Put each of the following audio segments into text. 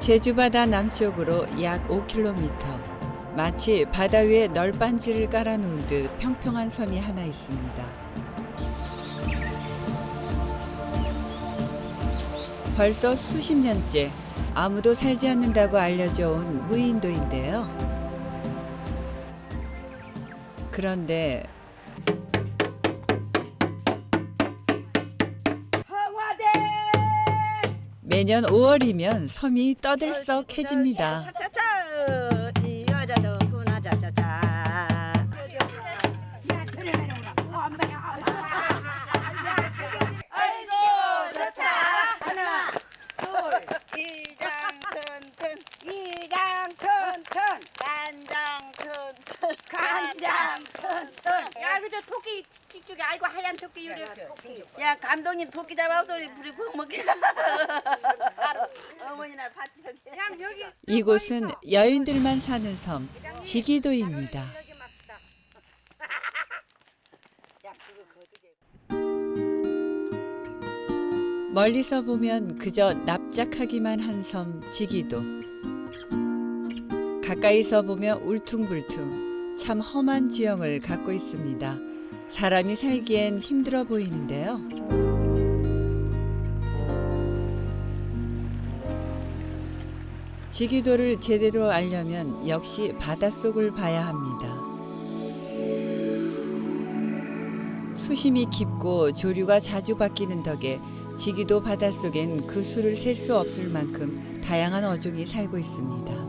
제주바다 남쪽으로 약 5km. 마치 바다 위에 널빤지를 깔아놓은 듯 평평한 섬이 하나 있습니다. 벌써 수십 년째 아무도 살지 않는다고 알려져 온 무인도인데요. 그런데 매년 5월이면 섬이 떠들썩해집니다. 차차차 이 여자도 구나자자자. 아이고 좋다. 하나 둘 이장 튼튼 이장 튼튼 간장 튼튼 간장 튼튼. 야 그저 토끼 쪽에 아이고 하얀 토끼 요리. 야 감독님 토끼 잡아서 우리 국 먹게. 어머니날 파티하게. 여기 이곳은 여인들만 사는 섬 지기도입니다. 멀리서 보면 그저 납작하기만 한 섬 지기도. 가까이서 보면 울퉁불퉁 참 험한 지형을 갖고 있습니다. 사람이 살기엔 힘들어 보이는데요. 지기도를 제대로 알려면 역시 바닷속을 봐야 합니다. 수심이 깊고 조류가 자주 바뀌는 덕에 지기도 바닷속엔 그 수를 셀 수 없을 만큼 다양한 어종이 살고 있습니다.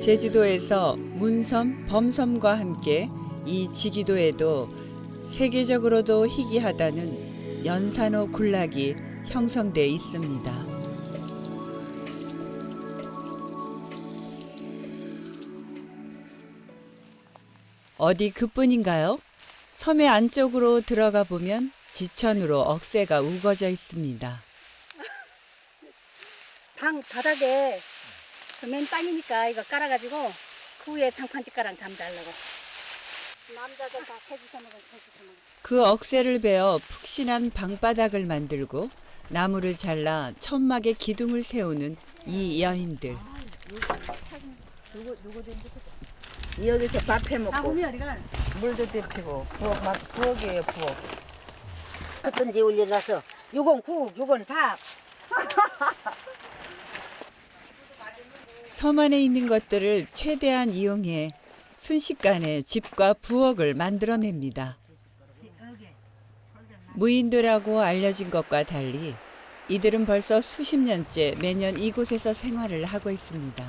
제주도에서 문섬, 범섬과 함께 이 지기도에도 세계적으로도 희귀하다는 연산호 군락이 형성돼 있습니다. 어디 그뿐인가요? 섬의 안쪽으로 들어가 보면 지천으로 억새가 우거져 있습니다. 방 바닥에 맨 땅이니까 이거 깔아가지고 그 위에 장판집가랑 잠자려고. 남자들 다 세주서 먹은 세주서 먹은. 그 억새를 베어 푹신한 방바닥을 만들고 나무를 잘라 천막에 기둥을 세우는 이 여인들. 여기서 밥 해 먹고 나무미 어디가? 물도 데피고 부엌이에요 부엌. 어떤지 올려놔서 요건 국 요건 밥. 섬 안에 있는 것들을 최대한 이용해 순식간에 집과 부엌을 만들어냅니다. 무인도라고 알려진 것과 달리 이들은 벌써 수십 년째 매년 이곳에서 생활을 하고 있습니다.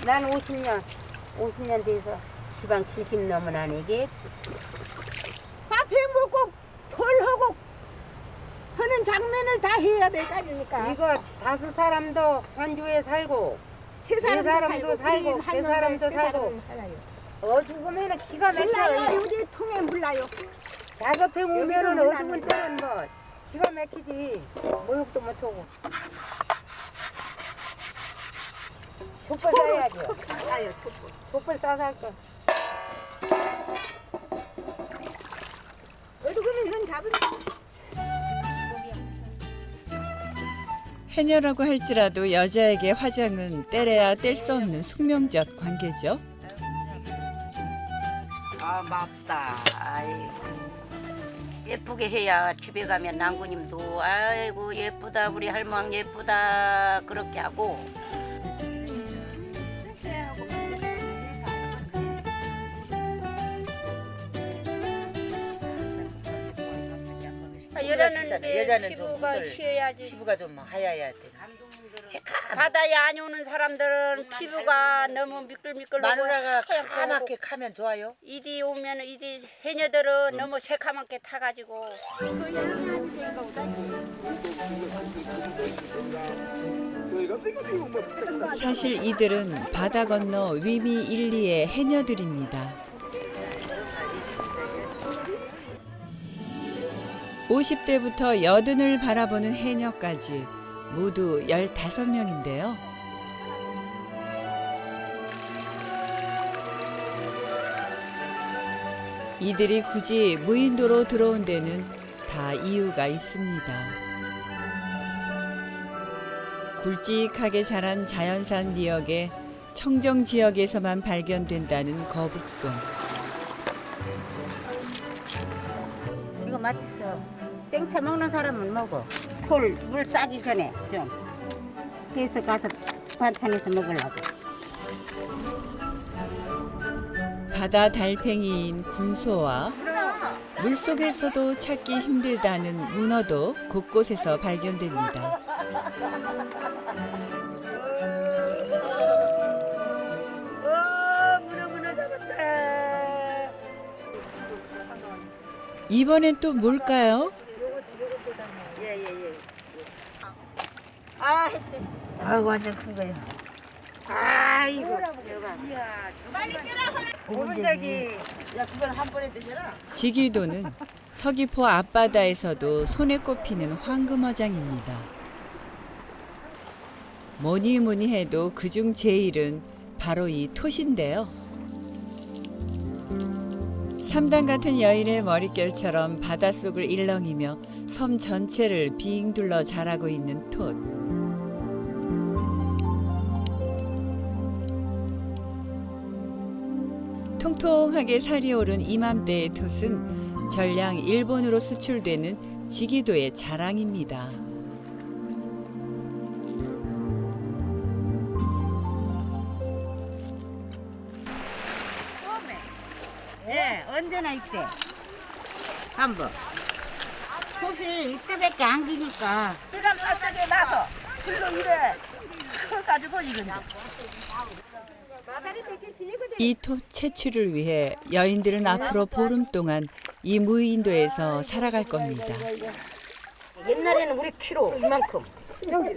난 50년 돼서 지방 70 넘으나 이게 밥 해 먹고 털하고 하는 장면을 다 해야 되니까. 이거 5 사람도 환주에 살고 세 사람도 살고 세 사람도 살고 어죽으면은 기가 막혀. 우리 통에 물나요. 작업해 오면은 어죽은 때는 뭐 기가 막히지. 모욕도 못하고. 촛불 싸야죠. 촛불 싸서 할 거. 어죽으면 이건 잡은. 해녀라고 할지라도 여자에게 화장은 떼래야 뗄 수 없는 숙명적 관계죠. 아 맙다. 아이고. 예쁘게 해야 집에 가면 난구님도 아이고 예쁘다 우리 할망 예쁘다 그렇게 하고. 여자는 피부가 쉬어야지. 피부가 좀 하얘야 돼. 바다에 안 오는 사람들은 피부가 너무 미끌미끌하고 마누라가 까맣게 타면 좋아요? 이디 오면 이디 해녀들은 너무 새카맣게 타가지고. 사실 이들은 바다 건너 위미 1, 2의 해녀들입니다. 50대부터 여든을 바라보는 해녀까지 모두 15명인데요. 이들이 굳이 무인도로 들어온 데는 다 이유가 있습니다. 굵직하게 자란 자연산 미역에 청정 지역에서만 발견된다는 거북손. 이거 맛있어. 생채 먹는 사람은 먹어. 물 싸기 전에 좀. 해서 가서 반찬에서 먹으려고. 바다 달팽이인 군소와 물속에서도 찾기 힘들다는 문어도 곳곳에서 발견됩니다. 문어 잡았다. 이번엔 또 뭘까요? 예예예. 아 했대. 아이고 완전 큰 거예요. 아이고. 오분제기. 야 그걸 한 번에 드셔라. 지기도는 서귀포 앞바다에서도 손에 꼽히는 황금어장입니다. 뭐니 뭐니 해도 그중 제일은 바로 이 톳인데요. 삼단 같은 여인의 머릿결처럼 바닷속을 일렁이며 섬 전체를 빙 둘러 자라고 있는 톳. 통통하게 살이 오른 이맘때의 톳은 전량 일본으로 수출되는 지기도의 자랑입니다. 예, 언제나 있대. 한 번. 혹시 이때밖에 안 기니까. 그럼 바닥에 나서 풀로 이래 커가지고 이건데. 이 톳 채취를 위해 여인들은 앞으로 보름 동안 이 무인도에서 살아갈 겁니다. 옛날에는 우리 키로 이만큼.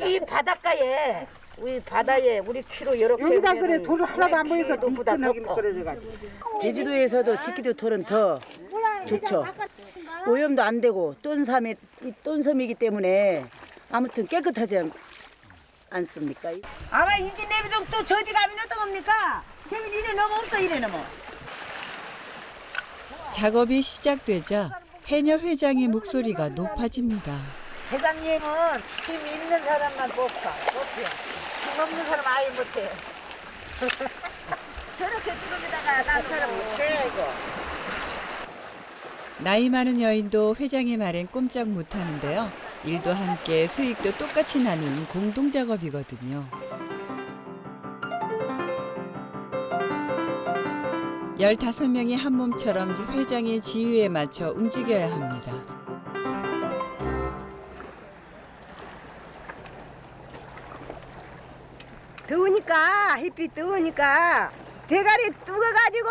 이 바닷가에 우리 바다에 우리 키로 이렇게 여기다 그래 돌 하나도 안 보여서 보다 더 미끈하게 커. 미끄러져가지고. 제주도에서도 지키도 털은 더 좋죠. 오염도 안 되고 똔섬이기 때문에 아무튼 깨끗하지 않습니까? 아마 이게 내비동 또 저디 가면 또 뭡니까? 저기 이래 넘어 없어 이래 넘어. 작업이 시작되자 해녀 회장의 목소리가 높아집니다. 회장님은 힘 있는 사람만 뽑까 못해요. 힘 없는 사람 아예 못해요. 저렇게 뚜껑에다가 난 사람 못해 이거. 나이 많은 여인도 회장의 말엔 꼼짝 못하는데요. 일도 함께 수익도 똑같이 나누는 공동 작업이거든요. 15명이 한 몸처럼 회장의 지휘에 맞춰 움직여야 합니다. 더우니까 햇빛 더우니까 대가리 뜨거가지고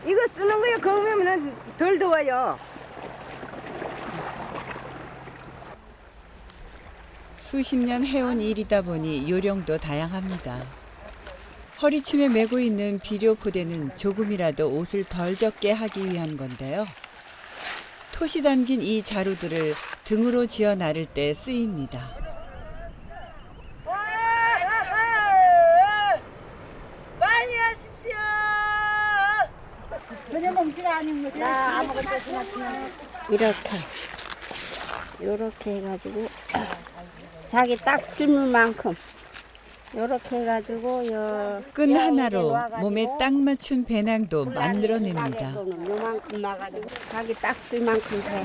이거 쓰는 거에 거우면은 덜 더워요. 수십 년 해온 일이다 보니 요령도 다양합니다. 허리춤에 메고 있는 비료포대는 조금이라도 옷을 덜 젖게 하기 위한 건데요. 톳이 담긴 이 자루들을 등으로 지어 나를 때 쓰입니다. 빨리 하십시오. 전혀 멈지가 아닌 거지. 아무것도 지나치면 요렇게 해가지고 자기 딱 질문만큼 요렇게 해가지고 끈 하나로 몸에 딱 맞춘 배낭도 만들어냅니다. 요만큼 나가지고 자기 딱 질만큼 돼.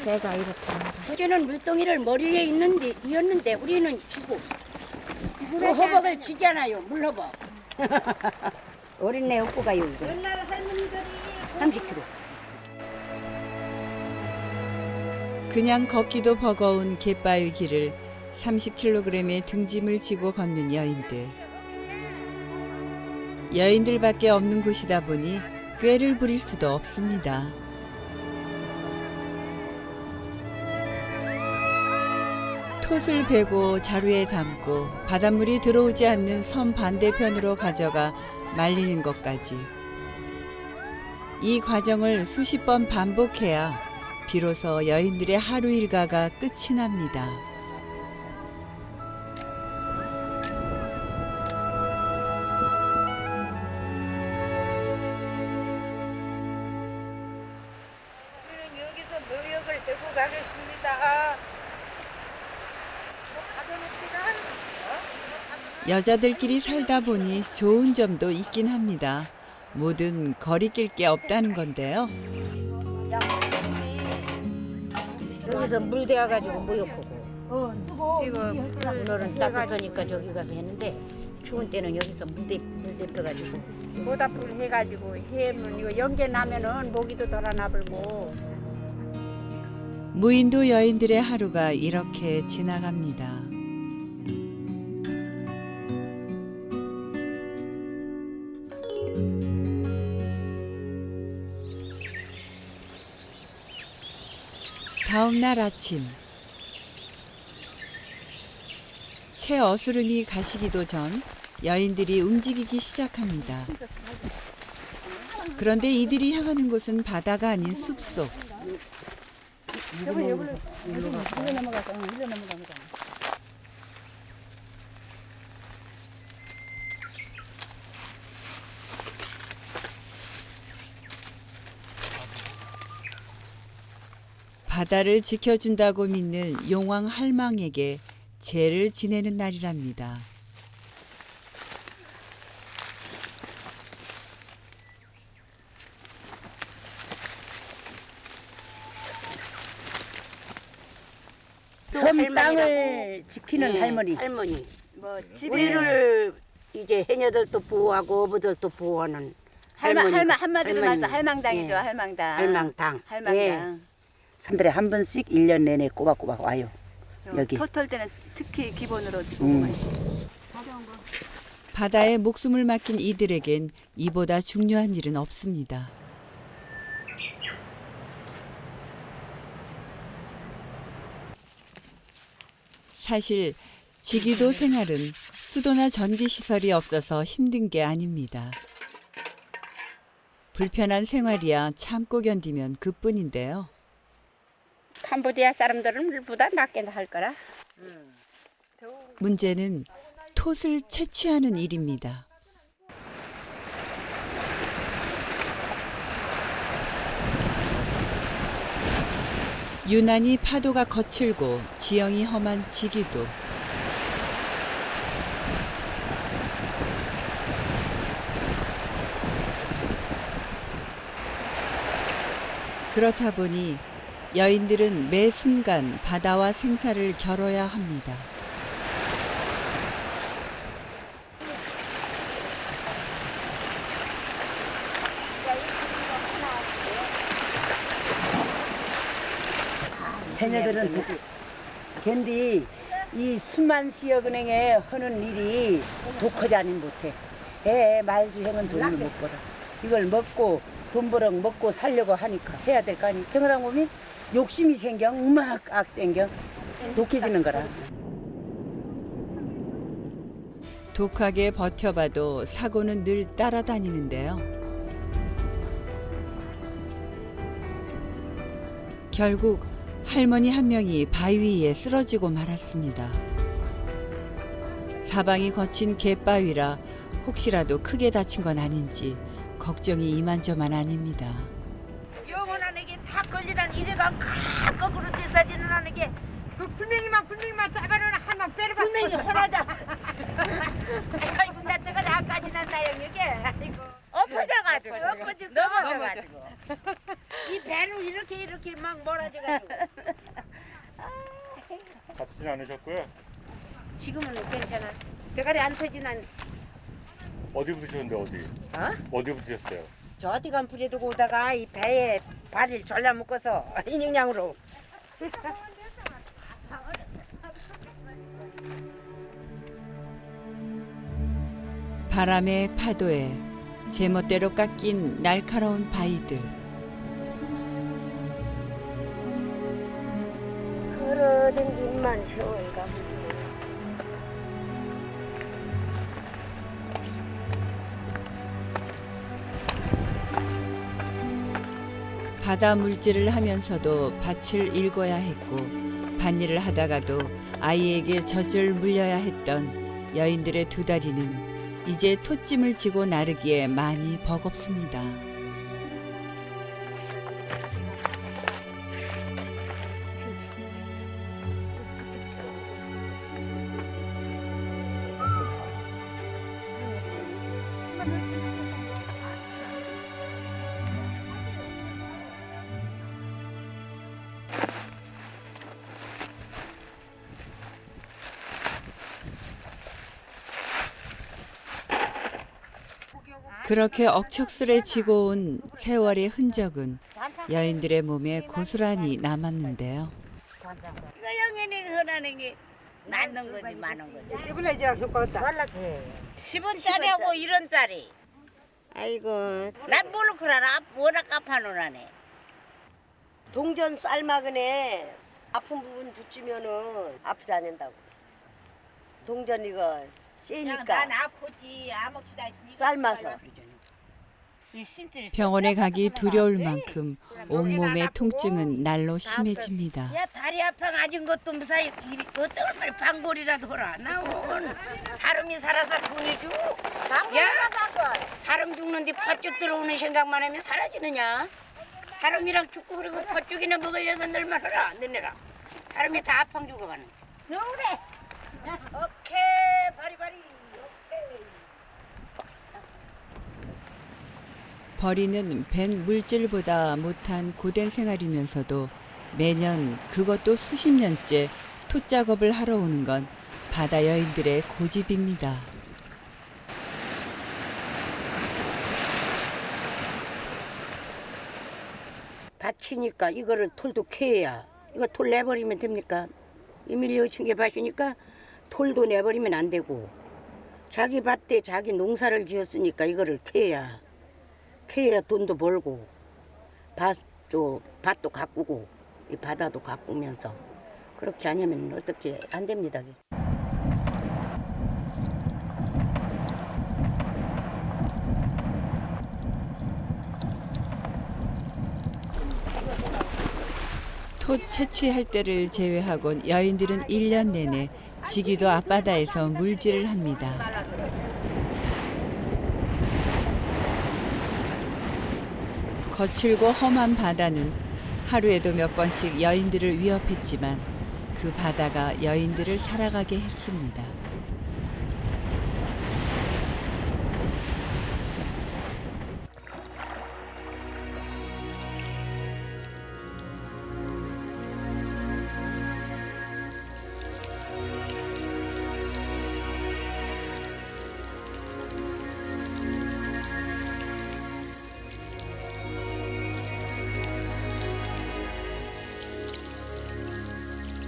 제가 이렇게 합니다. 어제는 물동이를 머리에 이었는데 우리는 쥐고 그 허벅을 쥐잖아요. 물허벅. 어린애 업고 가요 이거. 30kg. 그냥 걷기도 버거운 갯바위 길을 30kg의 등짐을 지고 걷는 여인들. 여인들밖에 없는 곳이다 보니 꾀를 부릴 수도 없습니다. 톳을 베고 자루에 담고 바닷물이 들어오지 않는 섬 반대편으로 가져가 말리는 것까지. 이 과정을 수십 번 반복해야 비로소 여인들의 하루 일과가 끝이 납니다. 우리는 여기서 묘역을 들고 가겠습니다. 가져놓습니다. 여자들끼리 살다 보니 좋은 점도 있긴 합니다. 뭐든 거리낄 게 없다는 건데요. 여기서 물 대어가지고 모욕하고 오늘은 따뜻하니까 저기 가서 했는데 추운 때는 여기서 물 대펴가지고 모닥불 해가지고 해면 이거 연계 나면은 모기도 돌아나불고. 무인도 여인들의 하루가 이렇게 지나갑니다. 다음 날 아침 채 어스름이 가시기도 전 여인들이 움직이기 시작합니다. 그런데 이들이 향하는 곳은 바다가 아닌 숲속. 바다를 지켜준다고 믿는 용왕 할망에게 제를 지내는 날이랍니다. 섬 땅을 지키는 할머니. 할머니. 우리를 이제 해녀들도 보호하고 어부들도 보호하는 할머니. 한마디로 말해서 할망당이죠. 예. 할망당. 할망당. 할망당. 3달에 한 번씩 1년 내내 꼬박꼬박 와요. 여기. 토털 때는 특히 기본으로 주고 바다에 목숨을 맡긴 이들에겐 이보다 중요한 일은 없습니다. 사실 지기도 생활은 수도나 전기시설이 없어서 힘든 게 아닙니다. 불편한 생활이야 참고 견디면 그뿐인데요. 캄보디아 사람들은 물보다 낫게 할 거라. 문제는 톳을 채취하는 일입니다. 유난히 파도가 거칠고 지형이 험한 지기도. 그렇다 보니 여인들은 매 순간 바다와 생사를 겨뤄야 합니다. 해녀들은 걘디 이 수만시역은행에 하는 일이 독하지 않은 못해. 말주행은 돈을 못 벌어. 이걸 먹고 돈 벌어 먹고 살려고 하니까 해야 될 거 아니. 그러다 보면 욕심이 생겨, 막 생겨. 독해지는 거라. 독하게 버텨봐도 사고는 늘 따라다니는데요. 결국 할머니 한 명이 바위 위에 쓰러지고 말았습니다. 사방이 거친 갯바위라 혹시라도 크게 다친 건 아닌지 걱정이 이만저만 아닙니다. 영원한 에게 다 걸리란 이래가 거꾸로 뛰어지는 하는 게 그 분명히만 짧아는 한방 빼려봐. 분명히 혼하다. 아이고 나 때가 나까지 난다 여기게. 아이고 엎어져가지고 넘어져가지고 이 배로 이렇게 막 몰아져가지고. 다치진 않으셨고요. 지금은 괜찮아. 대가리 안 터지는. 어디 부딪혔는데 어디? 어디 부딪혔어요? 저 어디 간 불에 두고 오다가 이 배에 발을 졸라 묶어서 인형량으로. 바람에 파도에 제멋대로 깎인 날카로운 바위들. 걸어댕긴만 세월 가면 바다 물질을 하면서도 밭을 일궈야 했고 밭일을 하다가도 아이에게 젖을 물려야 했던 여인들의 두 다리는 이제 톳짐을 지고 나르기에 많이 버겁습니다. 그렇게 억척스레지고 온 세월의 흔적은 여인들의 몸에 고스란히 남았는데요. 영인이 흔하는 게 낳는 거지 많은 거지. 스테빌라이저랑 효과 없다. 10원짜리하고 1원짜리. 아이고. 난 뭘로 그러나? 워낙 갚아놓으라네. 동전 쌀막은에 아픈 부분 붙이면은 아프지 않는다고. 동전 이거 세니까 아프지 아무것도 않으니까 삶아서. 병원에 가기 두려울 만큼 온몸의 통증은 날로 심해집니다. 야 다리 아파 가진 것도 무사히 어떤 말 방골이라도 하라. 나 오늘 사람이 살아서 돈이 주. 야 사람 죽는데 팥죽 들어오는 생각만 하면 사라지느냐? 사람이랑 죽고 그리고 팥죽이나 먹으려서 늘만 하라. 너네라. 사람이 다 아팡 죽어가는. 노래. 오케이 바리바리. 오케이. 벌이는 벤 물질보다 못한 고된 생활이면서도 매년 그것도 수십 년째 톳작업을 하러 오는 건 바다 여인들의 고집입니다. 밭이니까 이거를 톨도 캐야. 이거 톨 내버리면 됩니까? 이밀려친 게 밭이니까 톨도 내버리면 안 되고 자기 밭에 자기 농사를 지었으니까 이거를 캐야 돈도 벌고 밭도 가꾸고 이 바다도 가꾸면서 그렇게 안 하면 어떻게 안 됩니다. 톳 채취할 때를 제외하곤 여인들은 1년 내내 지기도 앞바다에서 물질을 합니다. 거칠고 험한 바다는 하루에도 몇 번씩 여인들을 위협했지만 그 바다가 여인들을 살아가게 했습니다.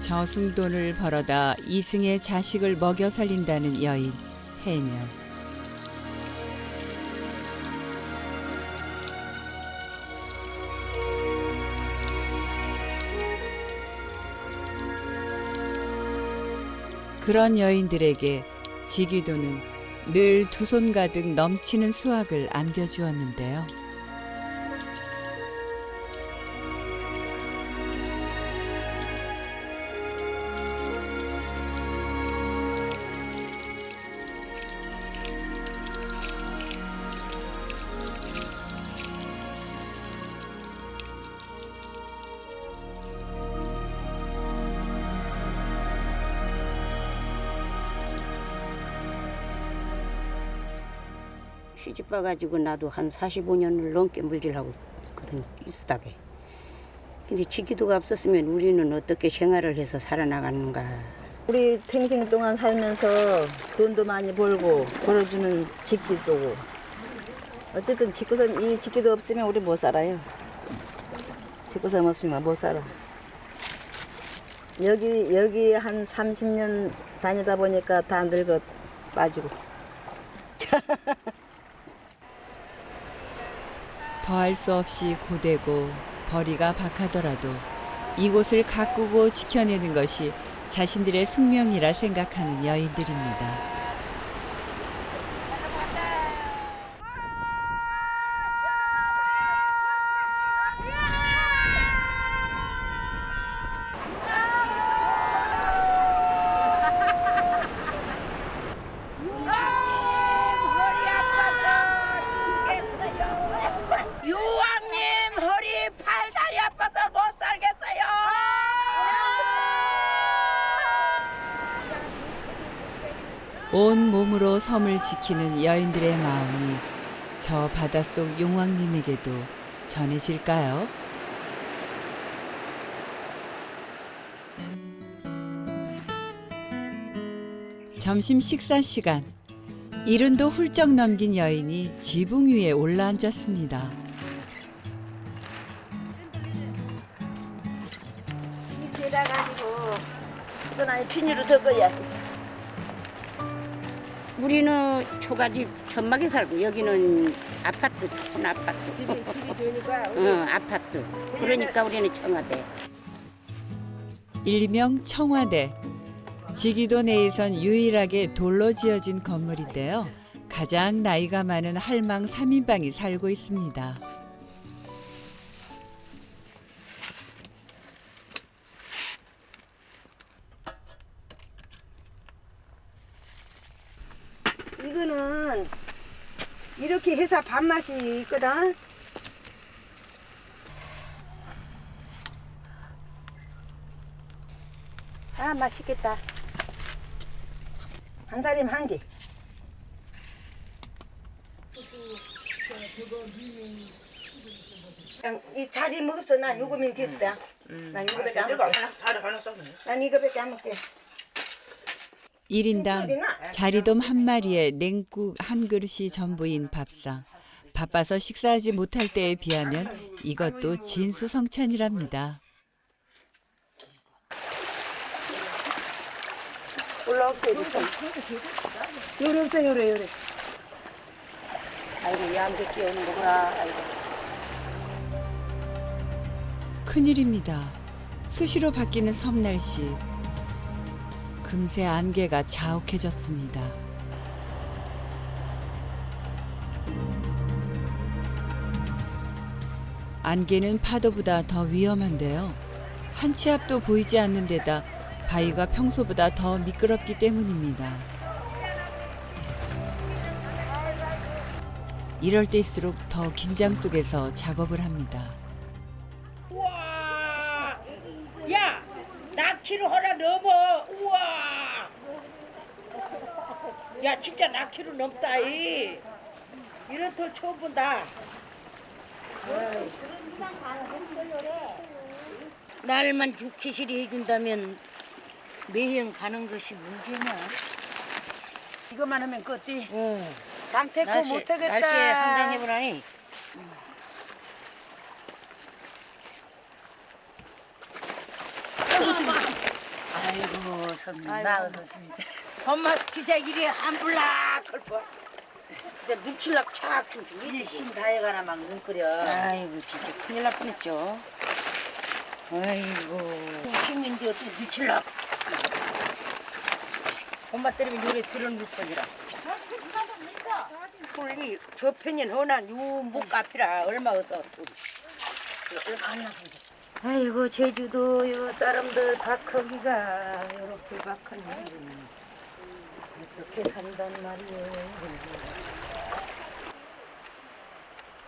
저승돈을 벌어다 이승의 자식을 먹여 살린다는 여인 해녀. 그런 여인들에게 지기도는 늘 두 손 가득 넘치는 수확을 안겨주었는데요. 시집 봐가지고 나도 한 45년을 넘게 물질하고 있거든요. 이수닥에. 근데 지기도가 없었으면 우리는 어떻게 생활을 해서 살아나가는가. 우리 평생 동안 살면서 돈도 많이 벌고 벌어주는 직기도고 어쨌든 직구섬 이 직기도 없으면 우리 못 살아요. 직구섬 없으면 못 살아. 여기 한 30년 다니다 보니까 다 늙어 빠지고. 더할 수 없이 고되고 벌이가 박하더라도 이곳을 가꾸고 지켜내는 것이 자신들의 숙명이라 생각하는 여인들입니다. 유왕님 허리 팔다리 아파서 못 살겠어요. 온 몸으로 섬을 지키는 여인들의 마음이 저 바닷속 용왕님에게도 전해질까요? 점심 식사 시간. 이른도 훌쩍 넘긴 여인이 지붕 위에 올라앉았습니다. 이 세다 가지고 이건 아니 비닐로 덮어야지. 우리는 초가집 천막에 살고 여기는 아파트 큰 아파트. 집이 좋으니까 응, 아파트. 그러니까 우리는 청와대. 일명 청와대. 지기도 내에선 유일하게 돌로 지어진 건물인데요. 가장 나이가 많은 할망 3인방이 살고 있습니다. 이거는 이렇게 해서 밥맛이 있거든. 아 맛있겠다. 한 사림 한 개. 그냥 이 자리 먹었어. 난 요거면 됐어. 난 이거밖에 안 먹게. 난 이거밖에 안 먹게. 1인당 자리돔 한 마리에 냉국 한 그릇이 전부인 밥상. 바빠서 식사하지 못할 때에 비하면 이것도 진수성찬이랍니다. 올라오세요. 요래 없어 요래. 아이고 양배 끼우는 거구나. 아이고. 큰일입니다. 수시로 바뀌는 섬날씨. 금세 안개가 자욱해졌습니다. 안개는 파도보다 더 위험한데요. 한 치 앞도 보이지 않는 데다 바위가 평소보다 더 미끄럽기 때문입니다. 이럴 때일수록 더 긴장 속에서 작업을 합니다. 우와! 야! 낙키를 하나 넘어! 우와! 야, 진짜 낙키를 넘다, 이. 이런 돌 처음 본다. 날만 죽기실이 해준다면 매형 가는 것이 문제냐? 이것만 하면 끝이. 응. 잠태코 못하겠다. 날씨에 한잔 해보라니. 아이고 선 나와서 진짜. 엄마 기자 이리 한 불락 걸 뻔. 진짜 눈칠락 착. 이제 심 다해가나 막 눈 끓여. 아이고 진짜 큰일 날 뻔했죠. 아이고 힘인데 어떻게 눈칠락. 엄마 때리면 요래 들어놓을 뻔이라. 풀이 저 편인 허난 요목 앞이라 얼마 어서. 아이고 제주도 요 사람들 박하기가 요렇게 박하니 어떻게 산단 말이에요.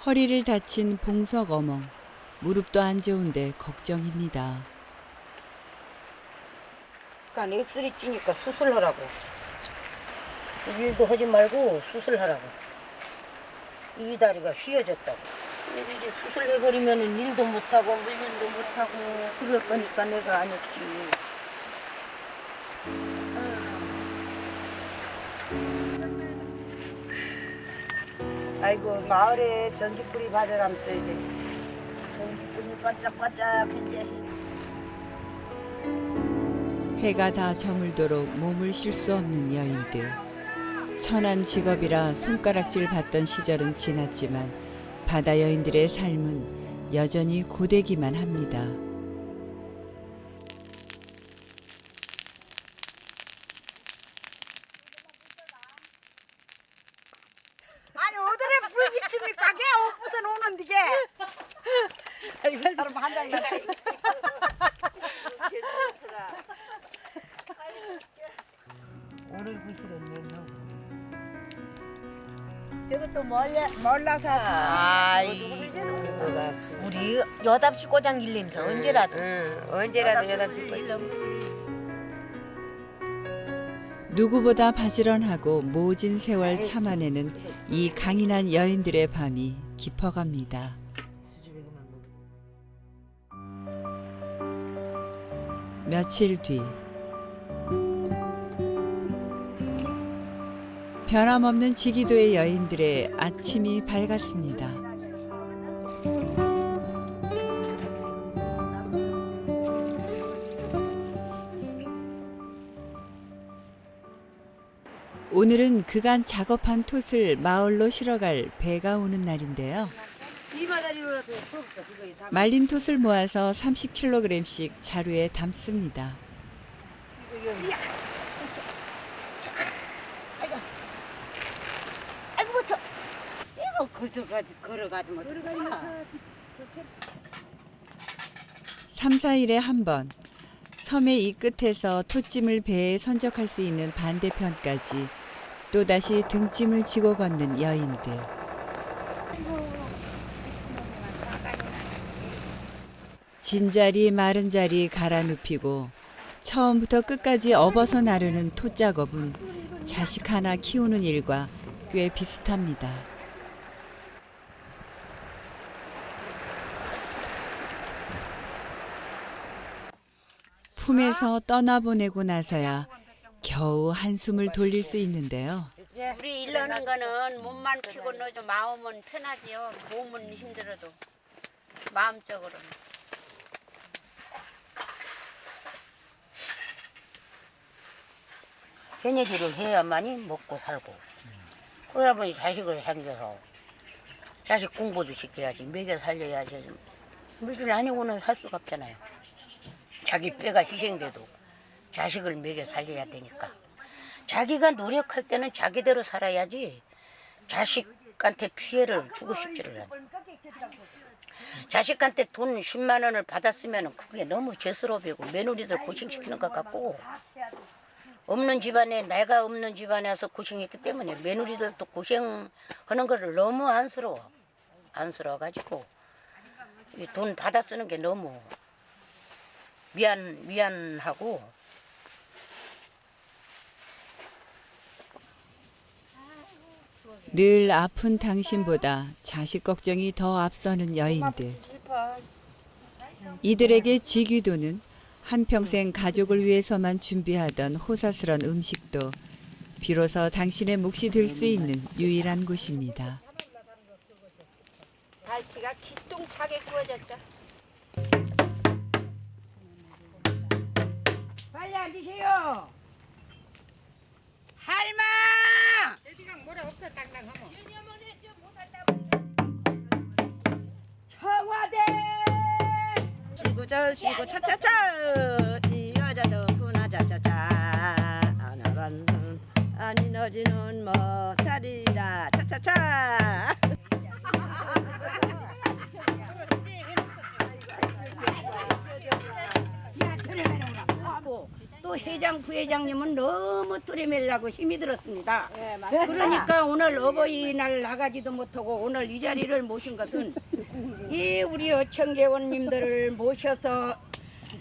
허리를 다친 봉석 어멍. 무릎도 안 좋은데 걱정입니다. 그러니까 엑스레이 찌니까 수술하라고. 일도 하지 말고 수술하라고. 이 다리가 휘어졌다고. 근데 이제 수술해버리면 일도 못하고 물일도 못하고 그럴 거니까 내가 안 했지. 아이고 마을에 전기불이 받아가면서 이제 전기불이 반짝반짝 이제. 해가 다 저물도록 몸을 쉴 수 없는 여인들. 천한 직업이라 손가락질 받던 시절은 지났지만 바다 여인들의 삶은 여전히 고되기만 합니다. 아니 어디에 불 비칩니까? 걔 옷부터 오는 디게. 사람 한 장이. 오늘 부시는 저것도 몰라서. 아이 우리 여답시 꼬장 일림서 언제라도. 언제라도 여답실 거지. 누구보다 바지런하고 모진 세월 참아내는 이 강인한 여인들의 밤이 깊어갑니다. 며칠 뒤 변함없는 지기도의 여인들의 아침이 밝았습니다. 오늘은 그간 작업한 톳을 마을로 실어갈 배가 오는 날인데요. 말린 톳을 모아서 30kg씩 자루에 담습니다. 아이고 뭐 저. 내가 걸어가지 못해. 3, 4일에 한 번 섬의 이 끝에서 톳짐을 배에 선적할 수 있는 반대편까지 또다시 등짐을 지고 걷는 여인들. 진자리 마른 자리 갈아 눕히고 처음부터 끝까지 업어서 나르는 톳 작업은 자식 하나 키우는 일과 꽤 비슷합니다. 품에서 떠나보내고 나서야 겨우 한숨을 돌릴 수 있는데요. 우리 일하는 거는 몸만 피곤하죠. 마음은 편하지요. 몸은 힘들어도 마음적으로는. 해내기를 해야만이 먹고 살고. 그러다 보니 자식을 생겨서 자식 공부도 시켜야지. 먹여 살려야지. 물질 아니고는 살 수가 없잖아요. 자기 뼈가 희생돼도 자식을 먹여 살려야 되니까. 자기가 노력할 때는 자기대로 살아야지 자식한테 피해를 주고 싶지를 않아요. 자식한테 돈 10만 원을 받았으면 그게 너무 죄스러워 보이고 며느리들 고생시키는 것 같고, 없는 집안에, 내가 없는 집안에서 고생했기 때문에 며느리들도 고생하는 거를 너무 안쓰러워가지고 돈 받아 쓰는 게 너무 미안하고. 늘 아픈 당신보다 자식 걱정이 더 앞서는 여인들. 이들에게 지귀도는 한평생 가족을 위해서만 준비하던 호사스런 음식도 비로소 당신의 몫이 될 수 있는 유일한 곳입니다. 갈치가 기똥차게 구워졌죠. 빨리 앉으세요. 할마! 청와대! 지구절 지구 차차차 이 여자도 분하자차차 아나간은 아니 너지는 못하리라 차차차. 또 회장, 부회장님은 너무 뚜레멜라고 힘이 들었습니다. 그러니까 오늘 어버이날 나가지도 못하고 오늘 이 자리를 모신 것은 이 우리 어청계원님들을 모셔서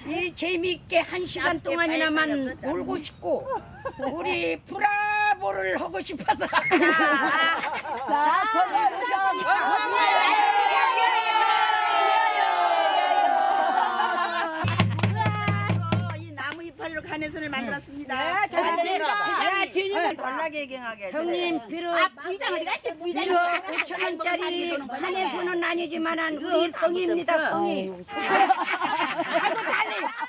이 재미있게 1시간 동안이나만 놀고 싶고 우리 브라보를 하고 싶어서. 이파리로 간해선을 만들었습니다. 전라계 경하게. 성님 비록 5,000원짜리 한해서는 아니지만은 우리 성입니다. 성이.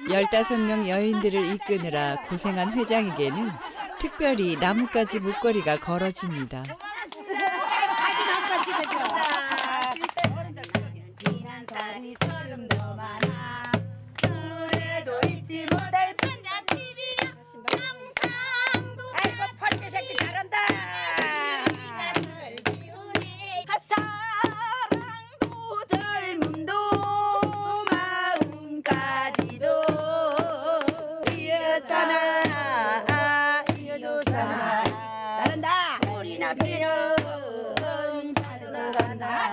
15명 여인들을 이끄느라 고생한 회장에게는 특별히 나뭇가지 목걸이가 걸어집니다. 지난 산이 서름도 많아 그래도 잊지 못할 판자집이야 영상도. 아이고 펄치 새끼 잘한다. 사랑도 젊음도 마음까지도 이었잖아 이어도잖아. 잘한다. 우리나 비는 들어간다.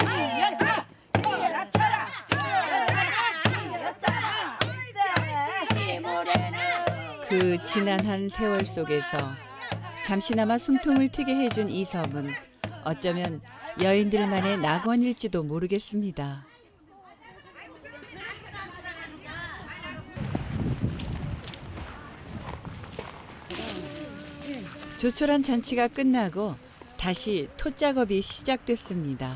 그 지난한 세월 속에서 잠시나마 숨통을 트게 해준 이 섬은 어쩌면 여인들만의 낙원일지도 모르겠습니다. 조촐한 잔치가 끝나고 다시 톳 작업이 시작됐습니다.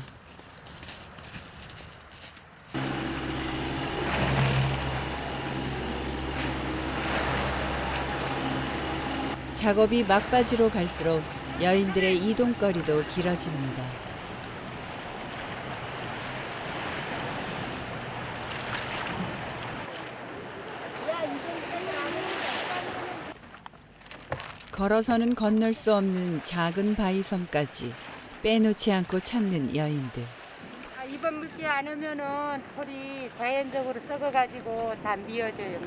작업이 막바지로 갈수록 여인들의 이동거리도 길어집니다. 걸어서는 건널 수 없는 작은 바위섬까지 빼놓지 않고 찾는 여인들. 이번 물기 안 오면은 털이 자연적으로 썩어가지고 다 미어져요.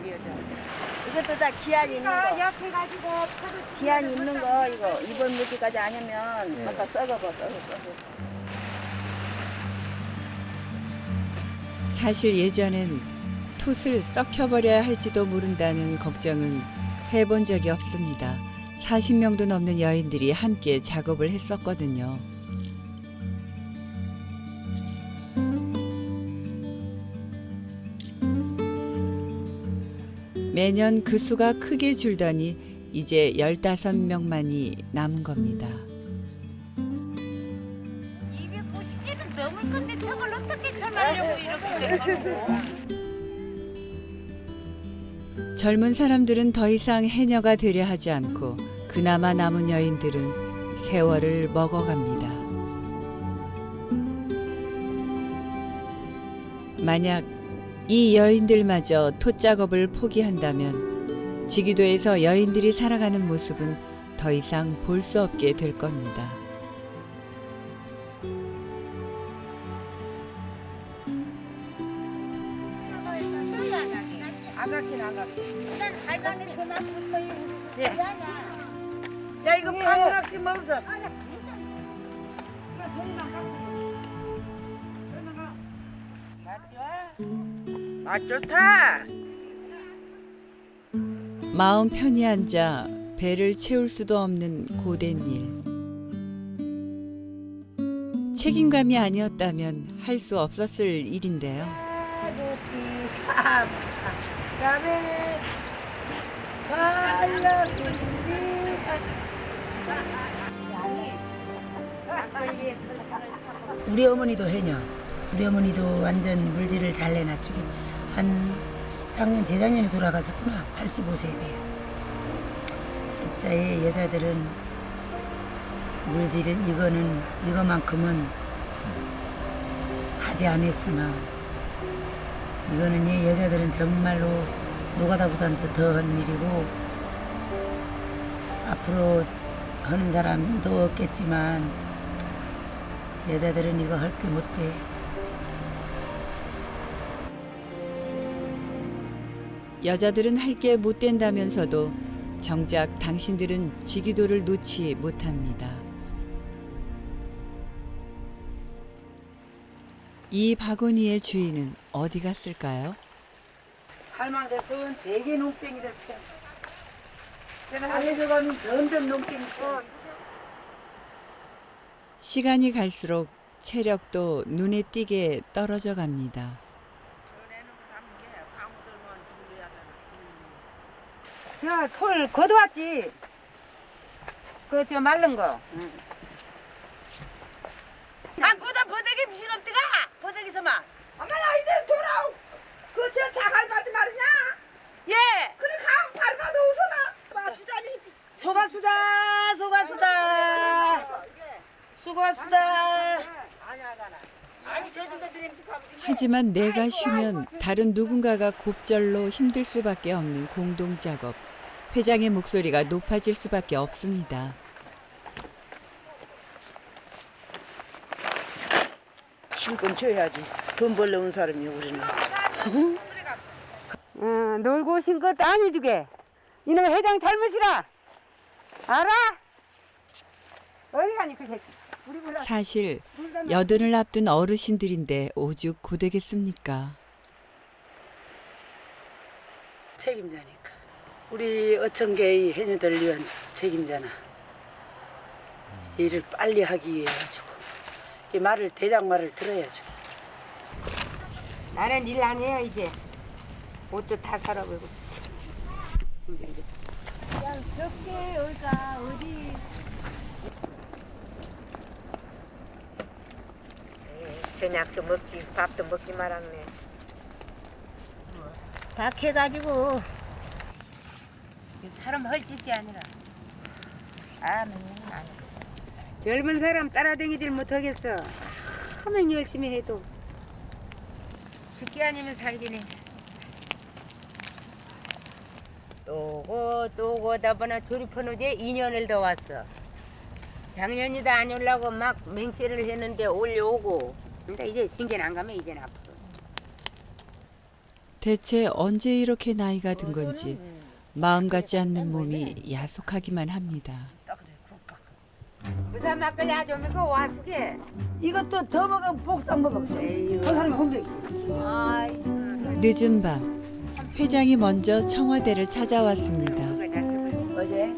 이것도 다 기한이 있는 거. 옆에 가지고 기한이 있는 거 이거 이번 물기까지 아니면 갖다 썩어. 사실 예전엔 톳을 썩혀버려야 할지도 모른다는 걱정은 해본 적이 없습니다. 40명도 넘는 여인들이 함께 작업을 했었거든요. 매년 그 수가 크게 줄더니 이제 15명만이 남은 겁니다. 250개는 넘을 건데 저걸 어떻게 전하려고 이렇게 되고. 젊은 사람들은 더 이상 해녀가 되려 하지 않고 그나마 남은 여인들은 세월을 먹어갑니다. 만약 이 여인들마저 톳 작업을 포기한다면 지기도에서 여인들이 살아가는 모습은 더 이상 볼 수 없게 될 겁니다. 야 이거 파문학식 먹어서. 맛 좋다. 마음 편히 앉아 배를 채울 수도 없는 고된 일. 책임감이 아니었다면 할 수 없었을 일인데요. 우리 어머니도 해녀. 우리 어머니도 완전 물질을 잘 내놨지. 한 작년 재작년에 돌아가셨구나. 85세 돼요. 진짜의 여자들은 물질을 이거만큼은 하지 않았으나 이거는 여자들은 정말로 노가다보다는 더한 일이고 앞으로 하는 사람도 없겠지만 여자들은 이거 할 게 못돼. 여자들은 할 게 못 된다면서도 정작 당신들은 지기도를 놓지 못합니다. 이 바구니의 주인은 어디 갔을까요? 할망 됐으면 대개 농땡이 될 편. 안에서 가면 점점 농땡이 편. 시간이 갈수록 체력도 눈에 띄게 떨어져 갑니다. 저털 걷어왔지. 그 저 마른 거. 아 그러다 버덕이 무슨 없디가? 버덕이서만. 엄마야 이제 돌아오. 그저 자갈바지 말이냐? 예. 그래 가 밟아도 웃어라. 주자니. 수고하수다. 하지만 내가 쉬면 다른 누군가가 곱절로 힘들 수밖에 없는 공동작업. 회장의 목소리가 높아질 수밖에 없습니다. 실컷 줘야지. 돈 벌러 온 사람이 우리는. 놀고 오신 것도 아니주게. 이놈 회장 잘못이라. 알아? 어디 가니 그 새끼. 사실 여든을 앞둔 어르신들인데 오죽 고되겠습니까? 책임자니까. 우리 어천계의 해녀들을 위한 책임자나. 일을 빨리 하기 위해 가지고 이 말을 대장 말을 들어야죠. 나는 일 안 해요 이제. 옷도 다 살아버리고. 그냥 적게 올까 어디 저녁도 먹지 밥도 먹지 말았네. 박해가지고 사람 할 짓이 아니라 젊은 사람 따라다니질 못하겠어. 하면 열심히 해도. 죽기 아니면 살기네. 또고 다보나 조립해놓지 2년을 더 왔어. 작년이도 안 오려고 막 맹세를 했는데 올려오고. 근데 이제 생전 안 가면 이제는 앞으로. 대체 언제 이렇게 나이가 든 건지 마음 같지 않는 몸이 야속하기만 합니다. 부산 막걸리 좀 이거 왔을게. 이것도 더 먹으면 복상 먹었어. 그 사람이 혼자 늦은 밤 회장이 먼저 청와대를 찾아왔습니다. 어제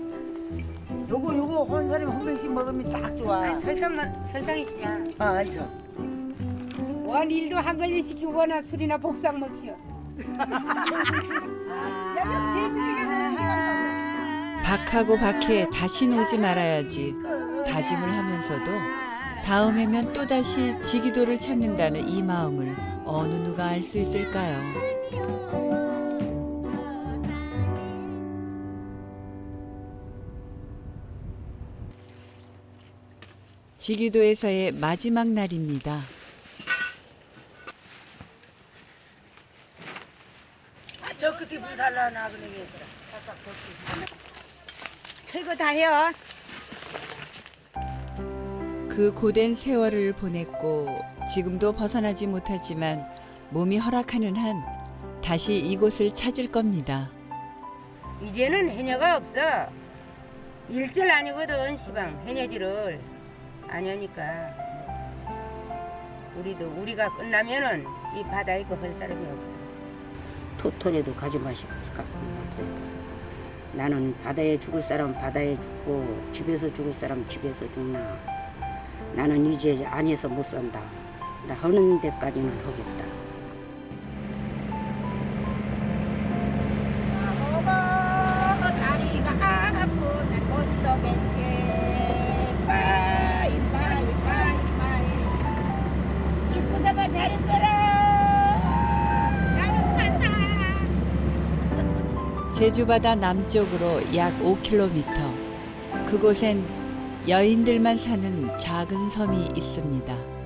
요거 한 사람이 한 병씩 먹으면 딱 좋아. 설탕이시냐? 아 알죠. 원 일도 한 걸리 시키거나 술이나 복상 먹지요. 박하고 박해 다신 오지 말아야지 다짐을 하면서도 다음에면 또다시 지기도를 찾는다는 이 마음을 어느 누가 알 수 있을까요? 지기도에서의 마지막 날입니다. 저 끝에 불살라나 그러게 얘들아. 철거 다 해요. 그 고된 세월을 보냈고 지금도 벗어나지 못하지만 몸이 허락하는 한 다시 이곳을 찾을 겁니다. 이제는 해녀가 없어. 일절 아니거든 시방 해녀지를 안 하니까. 우리가 끝나면은 이 바다에 그 할 사람이 없어. 토토라도 가지 마시고 없어요. 나는 바다에 죽을 사람 바다에 죽고 집에서 죽을 사람 집에서 죽나. 나는 이제 안에서 못 산다. 나 하는 데까지는 하겠다. 다리가 아프면 못 쏘겠지. 빠이. 이쁘다만 잘했어라. 제주바다 남쪽으로 약 5km. 그곳엔 여인들만 사는 작은 섬이 있습니다.